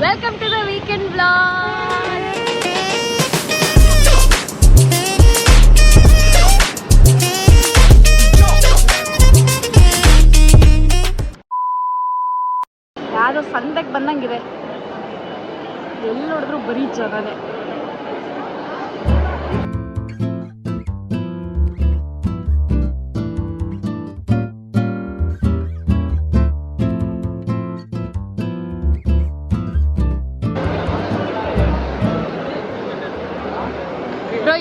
Welcome to the weekend blog. ಯಾರೋ ಸಂತೆಗೆ ಬಂದಂಗಿದೆ, ಎಲ್ಲಿ ನೋಡಿದ್ರು ಬರೀ ಜನನೇ.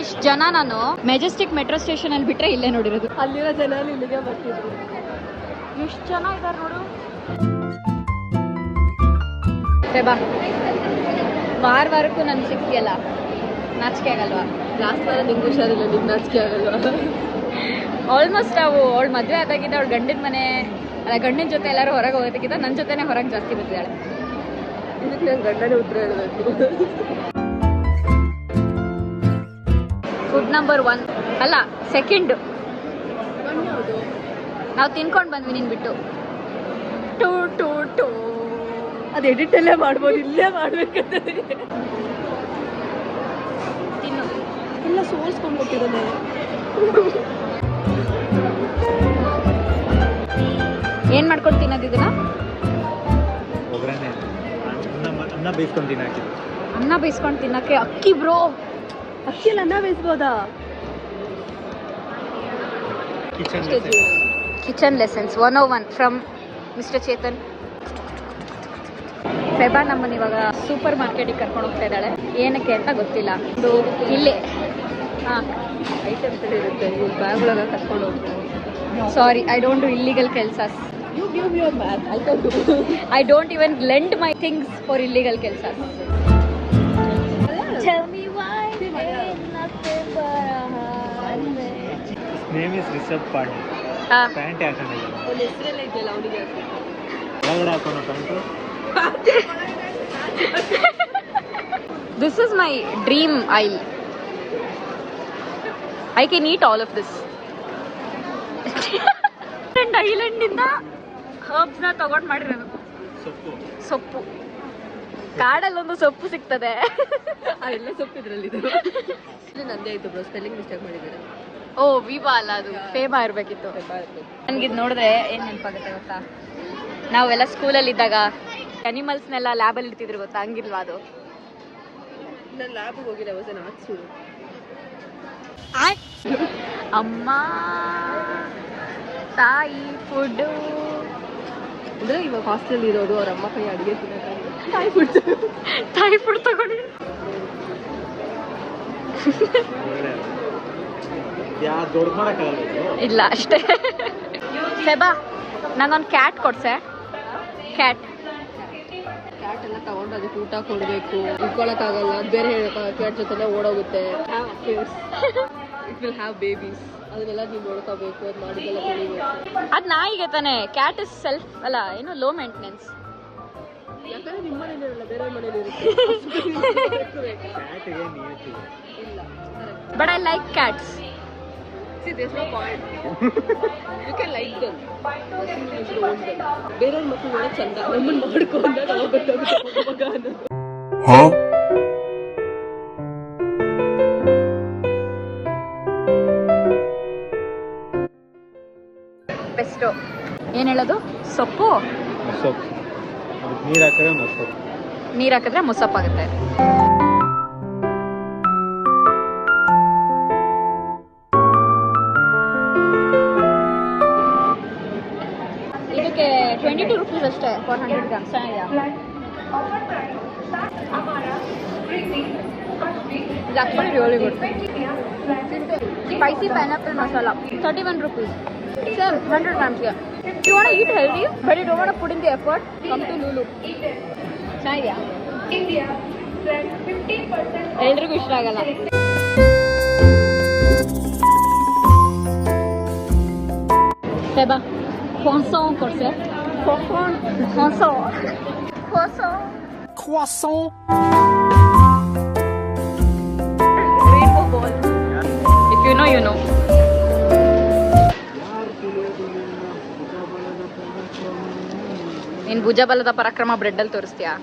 ಇಷ್ಟು ಜನ ನಾನು ಮೆಜೆಸ್ಟಿಕ್ ಮೆಟ್ರೋ ಸ್ಟೇಷನ್ ಅಲ್ಲಿ ಬಿಟ್ರೆ ಇಲ್ಲೇ ನೋಡಿರೋದು. ಅಲ್ಲಿರೋ ಜನ ಇಲ್ಲಿಗೆ ಬರ್ತಿದ್ರು. ಎಷ್ಟು ಜನ ಇದ್ದಾರೆ ನೋಡು. ಬಾ, ವಾರಕ್ಕೂ ನನ್ಗೆ ಸಿಕ್ತಿಯಲ್ಲ, ನಾಚಿಕೆ ಆಗಲ್ವಾ? ಲಾಸ್ಟ್ ವಾರ ನಿಂಗೆ ಹುಷಾರಿಲ್ಲ, ನಿಂಗೆ ನಾಚಿಕೆ ಆಗಲ್ವಾ? ಆಲ್ಮೋಸ್ಟ್ ನಾವು ಅವಳು ಮದುವೆ ಆದಾಗಿದ್ದ ಅವಳು ಗಂಡಿನ ಮನೆ ಅಲ್ಲ ಗಂಡಿನ ಜೊತೆ ಎಲ್ಲರೂ ಹೊರಗೆ ಹೋಗೋದಕ್ಕಿಂತ ನನ್ನ ಜೊತೆನೇ ಹೊರಗೆ ಜಾಸ್ತಿ ಬರ್ತಿದ್ದಾಳೆ. ಇದಕ್ಕೆ ನಾನು ಗಂಡನೇ ಉತ್ತರ ಹೇಳಬೇಕು. ಫುಡ್ ನಂಬರ್ 1 ಅಲ್ಲ ಸೆಕೆಂಡ್ ನಾವು ತಿನ್ಕೊಂಡು ಬಂದ್ವಿ ನಿನ್ ಬಿಟ್ಟು. ಟೂ ಟೂ ಟೂ ಅದು ಎಡಿಟಲ್ಲೇ ಮಾಡ್ಬೋದು, ಇಲ್ಲೇ ಮಾಡ್ಬೇಕಂತ. ತಿನ್ನು, ಎಲ್ಲ ಸೋಲ್ಸ್ಕೊಂಡು ಕೊಟ್ಟಿದ್ದಾನೆ. ಏನ್ ಮಾಡ್ಕೊಂಡು ತಿನ್ನೋದು ಇದನ್ನ? ಅನ್ನ ಬೇಯಿಸ್ಕೊಂಡು ತಿನ್ನಕ್ಕೆ. ಅನ್ನ ಬೇಯಿಸ್ಕೊಂಡು ತಿನ್ನಕ್ಕೆ ಅಕ್ಕಿ ಬ್ರೋ. ಅಕ್ಕಿಯಲ್ಲಿ ಅನ್ನ ಬೇಯಿಸ್ಬೋದಾ? Kitchen lessons 101 from mister Chetan. ಫೆಬಾ ನಮ್ಮನ್ನ ಇವಾಗ ಸೂಪರ್ ಮಾರ್ಕೆಟಿಗೆ ಕರ್ಕೊಂಡು ಹೋಗ್ತಾ ಇದ್ದಾಳೆ. ಏನಕ್ಕೆ ಅಂತ ಗೊತ್ತಿಲ್ಲ. ಒಂದು ಇಲ್ಲಿ ಐಟಮ್ಸ್ ಇರುತ್ತೆ, ಬ್ಯಾಗ್ಗಳಾಗ ಕರ್ಕೊಂಡು ಹೋಗ್ತಾರೆ. Sorry, I don't do illegal ಕೆಲ್ಸಸ್. I don't even lend my things for illegal ಕೆಲ್ಸಸ್. Name is Rishab Pandey. Pant ಹಾಕೊಂಡಿಲ್ಲ, ಅವ್ನ ಹೆಸರೆಲ್ಲ ಇದೆಯಲ್ಲ ಅವನಿಗೆ ಒಳಗಡೆ ಹಾಕೋಣ pant. This is my dream aisle. I can eat all of this. Different island ಇಂದ herbs ನ ತಗೊಂಡು ಮಾಡಿರೋದು. ಸೊಪ್ಪು ಕಾಡಲ್ಲೊಂದು ಸೊಪ್ಪು ಸಿಗ್ತದೆ. ಅದೆಲ್ಲ ಸೊಪ್ಪಿದ್ರಲ್ಲಿದೆ. ನಂದೇ ಆಯ್ತು ಬ್ರೋ, ಸ್ಪೆಲ್ಲಿಂಗ್ ಮಿಸ್ಟೇಕ್ ಮಾಡಿದ್ದಾರೆ. ಓ ವಿವಾ ಅಲ್ಲ, ಅದು ಫೇಬಾ ಇರಬೇಕಿತ್ತು. ನನಗಿದು ನೋಡಿದ್ರೆ ಏನು ನೆನಪಾಗುತ್ತೆ ಗೊತ್ತಾ? ನಾವೆಲ್ಲ ಸ್ಕೂಲಲ್ಲಿ ಇದ್ದಾಗ ಅನಿಮಲ್ಸ್ನೆಲ್ಲ ಲ್ಯಾಬಲ್ಲಿ ಇಡ್ತಿದ್ರು ಗೊತ್ತಾ, ಹಂಗಿಲ್ವಾ ಅದು? ನಾನು ಲ್ಯಾಬ್ಗೆ ಹೋಗಿಲ್ಲ, ಹೊಸ ಆರ್ಟ್ಸು. ಅಮ್ಮ ತಾಯಿ ಫುಡ್ಡು ಅಂದರೆ ಇವಾಗ ಹಾಸ್ಟೆಲ್ ಇರೋರು ಅವ್ರ ಅಮ್ಮ ಕೈ ಅಡುಗೆ ತಿನ್ನೋಕ್ಕಾಗಿ ತಾಯಿ ಫುಡ್ ತಗೊಂಡು ಯಾರು ದೊಡ್ಡ ಮಾಡೋಕ್ಕಾಗಲ್ಲ. ಇಲ್ಲ ಅಷ್ಟೇ. ಫೆಬಾ ನಂಗೊಂದು ಕ್ಯಾಟ್ ಕೊಡ್ಸೆ. ಕ್ಯಾಟ್ ಎಲ್ಲ ತಗೊಂಡು ಅದಕ್ಕೆ ಊಟ ಕೊಡಬೇಕು, ಇಟ್ಕೊಳಕ್ಕಾಗಲ್ಲ, ಅದು ಬೇರೆ ಕ್ಯಾಟ್ ಜೊತೆನೇ ಓಡೋಗುತ್ತೆ. ಇಟ್ ವಿಲ್ ಹ್ಯಾವ್ ಬೇಬೀಸ್, ಅದನ್ನೆಲ್ಲ ನೀವು ನೋಡ್ಕೋಬೇಕು, ಅದು ಮಾಡಿದೆಲ್ಲ ಬೆಳಿಬೇಕು. ಅದು ನಾಯಿಗೆ ತಾನೆ. ಕ್ಯಾಟ್ ಇಸ್ ಸೆಲ್ಫ್ ಅಲ್ಲ, ಏನು ಲೋ ಮೇಂಟೆನೆನ್ಸ್. ಯಾಕಂದ್ರೆ ನಿಮ್ಮ ಮನೇಲಿ ಇರಲ್ಲ, ಬೇರೆ ಮನೇಲಿ ಇರುತ್ತೆ. ಕ್ಯಾಟಿಗೆ ನಿಯತ್ತಿದೆ. ಇಲ್ಲ, but I like cats. See, there's no point. You can like them. ಬೇರೆಯವ್ರ ಮಕ್ಕಳು ನೋಡೋಕೆ ಚಂದ, ನಮ್ಮನ್ನು ಮಾಡ್ಕೊ ಅಂದಾಗ ಅವಾಗ ಗೊತ್ತಾಗುತ್ತೆ ಮಗ ಅನ್ನೋದು. ಬೆಸ್ಟು. ಏನು ಹೇಳೋದು? ಸೊಪ್ಪು ಮೊಸಪ್ಪು. ಅದಕ್ಕೆ ನೀರು ಹಾಕಿದ್ರೆ ಮೊಸಪ್ಪು. ನೀರು ಹಾಕಿದ್ರೆ ಮೊಸಪ್ಪಾಗುತ್ತೆ. ಇದಕ್ಕೆ 22 ರೂಪೀಸ್ ಅಷ್ಟೇ ಫಾರ್ 100 ಗ್ರಾಮ್ಸ್. ಚೆನ್ನಾಗಿದೆಯಾ? ಇದು actually really good. Spicy pineapple masala 31 rupees. Same 100 grams. If you want to eat healthy but you don't want to put in the effort, come to Lulu. ಚೆನ್ನಾಗಿದೆಯಾ? ಎಲ್ರಿಗೂ ಇಷ್ಟ ಆಗಲ್ಲ. ಫೆಬಾ croissant ಕೊಡ್ಸೆ. croissant rainbow ball. If you know, you know. ನೀನು ಭುಜಬಲದ ಪರಾಕ್ರಮ ಬ್ರೆಡ್ಡಲ್ಲಿ ತೋರಿಸ್ತೀಯಾ?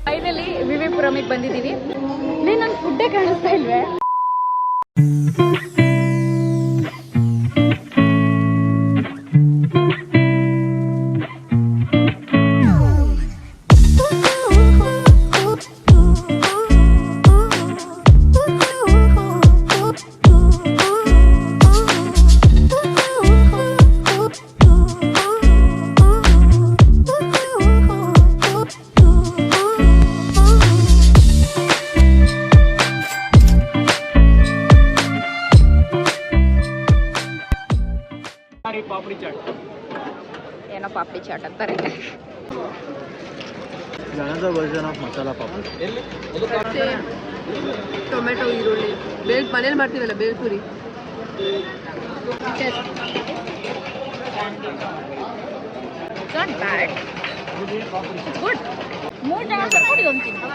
Finally ವಿವಿಪುರಮಿಗೆ ಬಂದಿದ್ದೀವಿ. ನನ್ನ ಫುಡ್ಡೇ ಕಾಣಿಸ್ತಾ ಇಲ್ವೇ? ಪಾಪಡಿ ಚಾಟ್. ಏನೋ ಪಾಪಡಿ ಚಾಟ್ ಅಂತಾರೆ. another version of masala papdi. Tomato, ಈರುಳ್ಳಿ, ಮನೇಲಿ ಮಾಡ್ತೀವಲ್ಲ bhelpuri. It's not bad. It's good. 3 ಜನ ಸೇರ್ಕೊಂಡು ಇದೊಂದು ತಿಂದು.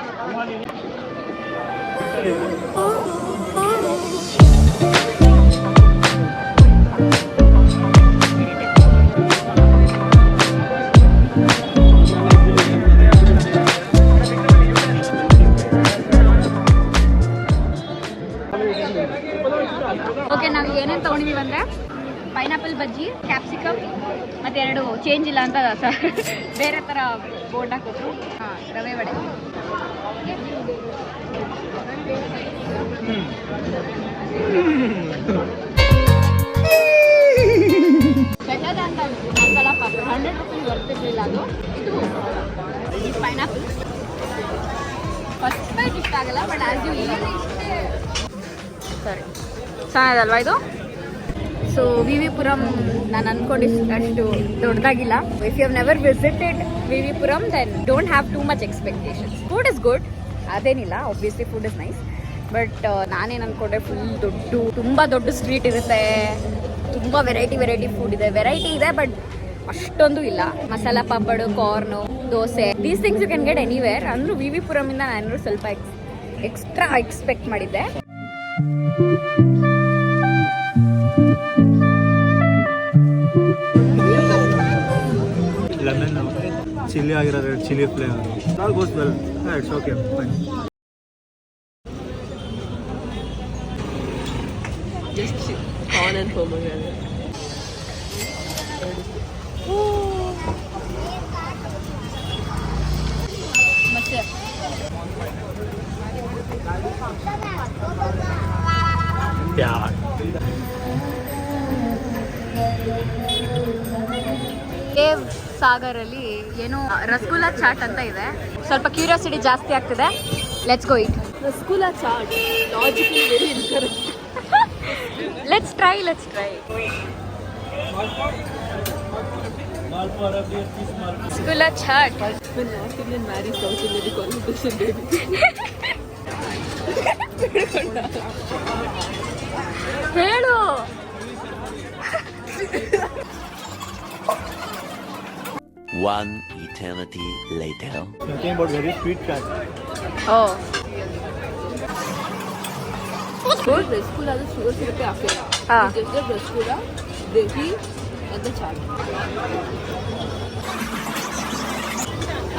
ಓಕೆ, ನಾವು ಏನೇನು ತೊಗೊಂಡಿದ್ದೀವಿ ಅಂದರೆ ಪೈನಾಪಲ್ ಬಜ್ಜಿ, ಕ್ಯಾಪ್ಸಿಕಮ್ ಮತ್ತು 2 ಚೇಂಜ್ ಇಲ್ಲ ಅಂತ ಬೇರೆ ಥರ ಬೋಂಡ ಕೊಟ್ಟರು. ಹಾಂ, ರವೆ ವಡೆ. ಬೆಟರ್ ಅಂತ ಮಸಾಲಾ ಪಾಪಡ್ 100 ರೂಪೀಸ್ ಬರ್ತಿರ್ಲಿಲ್ಲ ಅದು. ಇದು ಪೈನಾಪಲ್ ಫಸ್ಟ್ ಬೈಟ್ ಇಷ್ಟ ಆಗಲ್ಲ, ಬಟ್ ಆಸ್ ಯು ಸರಿ ಚೆನ್ನಾಗಿದಲ್ವಾ ಇದು? ಸೊ ವಿವಿಪುರಂ ನಾನು ಅನ್ಕೊಂಡಿಷ್ಟು ದೊಡ್ಡದಾಗಿಲ್ಲ. If you have never visited VV Puram then don't have too much expectations. Food is good, ಅದೇನಿಲ್ಲ, obviously food is nice. But ನಾನೇನು ಅಂದ್ಕೊಂಡೆ ಫುಲ್ ತುಂಬ ದೊಡ್ಡ ಸ್ಟ್ರೀಟ್ ಇರುತ್ತೆ, ತುಂಬ ವೆರೈಟಿ ಫುಡ್ ಇದೆ. ವೆರೈಟಿ ಇದೆ ಬಟ್ ಅಷ್ಟೊಂದು ಇಲ್ಲ. Masala papad, corn, dosa, these things you can get anywhere. ಅಂದರೂ ವಿವಿಪುರಮಿಂದ ನಾನು ಸ್ವಲ್ಪ ಎಕ್ಸ್ಟ್ರಾ ಎಕ್ಸ್ಪೆಕ್ಟ್ ಮಾಡಿದ್ದೆ. ಲೆಮನ್ ಚಿಲ್ಲಿ ಆಗಿರೋ red chilli flavour all goes well. It's okay, fine. Just corn and pomegranate. ಮತ್ತೆ ಕೇವ್ ಸಾಗರಲ್ಲಿ ಏನೋ ರಸಗುಲ್ಲಾ ಚಾಟ್ ಅಂತ ಇದೆ. ಸ್ವಲ್ಪ ಕ್ಯೂರಿಯಾಸಿಟಿ ಜಾಸ್ತಿ ಆಗ್ತಿದೆ. Let's go it. Rasgulla chaat logically very incorrect. Let's try. Rasgulla chaat. North Indian marry south Indian conversation baby. ಹೇಳು. One eternity later. Something about very sweet cat. Oh. Rasgulla ಅದು sugar ಸಿರಪೇ ಹಾಕಿಲ್ಲ. ಹಾ. Just rasgulla, dahi and the chaat.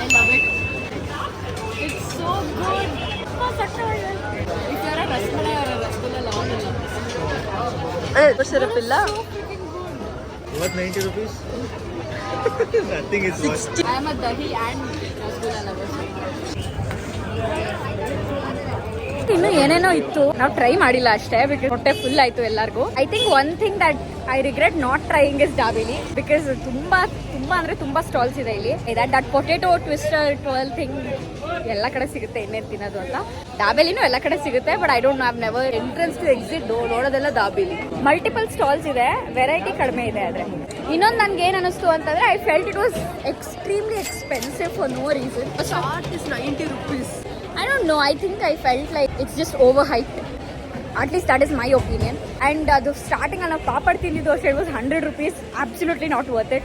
I love it. It's so good. If you are a rasgulla, you are a rasgulla lover. Syrup ಇಲ್ಲ. What, 90 rupees? Nothing is worth. I am a dahi and rasgulla lover. ಇನ್ನು ಏನೇನೋ ಇತ್ತು, ನಾವು try ಮಾಡಿಲ್ಲ ಅಷ್ಟೇ, because ಹೊಟ್ಟೆ full ಆಯ್ತು ಎಲ್ಲರಿಗೂ. I think one thing that I regret not trying is dabeli, because ತುಂಬಾ ಅಂದ್ರೆ ತುಂಬಾ ಸ್ಟಾಲ್ಸ್ ಇದೆ ಇಲ್ಲಿ. ದಟ್ ಪೊಟೆಟೋ ಟ್ವಿಸ್ಟರ್ 12 ಥಿಂಗ್ ಎಲ್ಲ ಕಡೆ ಸಿಗುತ್ತೆ, ಇನ್ನೇನು ತಿನ್ನೋದು ಅಂತ. ಡಾಬೇಲಿನೂ ಎಲ್ಲ ಕಡೆ ಸಿಗುತ್ತೆ, but I don't have never entrance to exit ನೋಡೋದೆಲ್ಲ ಡಾಬೇಲಿ. ಮಲ್ಟಿಪಲ್ ಸ್ಟಾಲ್ಸ್ ಇದೆ, ವೆರೈಟಿ ಕಡಿಮೆ ಇದೆ. ಆದರೆ ಇನ್ನೊಂದು ನನ್ಗೆ ಏನು ಅನಿಸ್ತು ಅಂತಂದ್ರೆ, I felt it was extremely expensive for no reason. Chaat is 90 rupees. I don't know, I think I felt like it's just overhyped. At least that is my opinion. And the starting on a papad tindidu, it was 100 rupees, absolutely not worth it.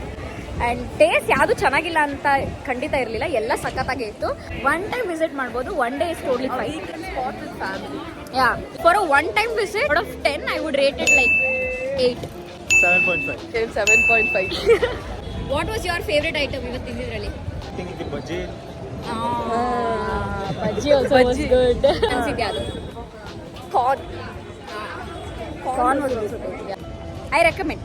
And taste ಯಾವುದು ಚೆನ್ನಾಗಿಲ್ಲ ಅಂತ ಖಂಡಿತ ಇರಲಿಲ್ಲ, ಎಲ್ಲ ಸಖತ್ತಾಗೇ ಇತ್ತು. One time visit ಮಾಡ್ಬೋದು, one day is totally fine. Yeah, for a one time visit out of 10 I would rate it like 8. 7.5. 7.5. What was your favourite item ಇವತ್ತು ತಿಂದಿದ್ರಲ್ಲಿ? I think the bajji. Bajji also was good. ಅನ್ಸಿದ್ಯಾ ಅದು? Corn was also good. I recommend.